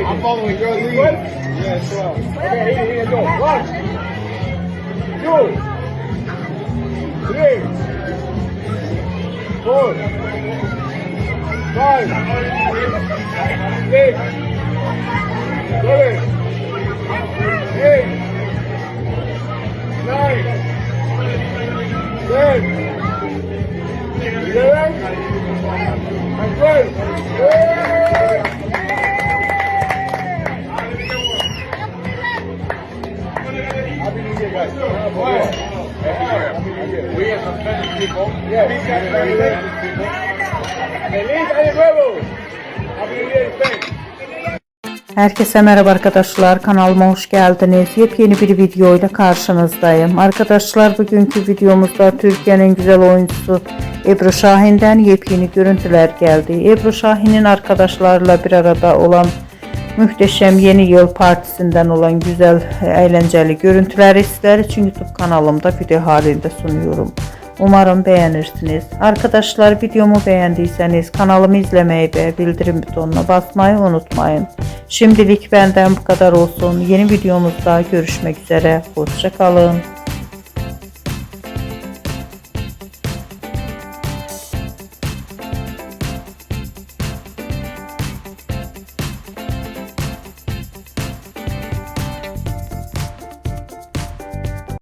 I'm following your lead. Yeah, sure. Okay, here you go. 1, 2, 3, 4, 5, 6, 7, 8, 9, 10, 11, and 12. Happy New Year, guys. We are some Spanish people. Yeah, these guys are Spanish people. Feliz Año Nuevo. Happy New Year, Spain. Herkese merhaba arkadaşlar, kanalıma hoş geldiniz. Yepyeni bir video ile karşınızdayım. Arkadaşlar, bugünkü videomuzda Türkiye'nin güzel oyuncusu Ebru Şahin'den yepyeni görüntüler geldi. Ebru Şahin'in arkadaşlarla bir arada olan muhteşem yeni yıl partisinden olan güzel, eğlenceli görüntüleri sizler için YouTube kanalımda video halinde sunuyorum. Umarım beğenirsiniz. Arkadaşlar, videomu beğendiyseniz kanalımı izlemeyi ve bildirim butonuna basmayı unutmayın. Şimdilik benden bu kadar olsun. Yeni videomuzda görüşmek üzere. Hoşça kalın.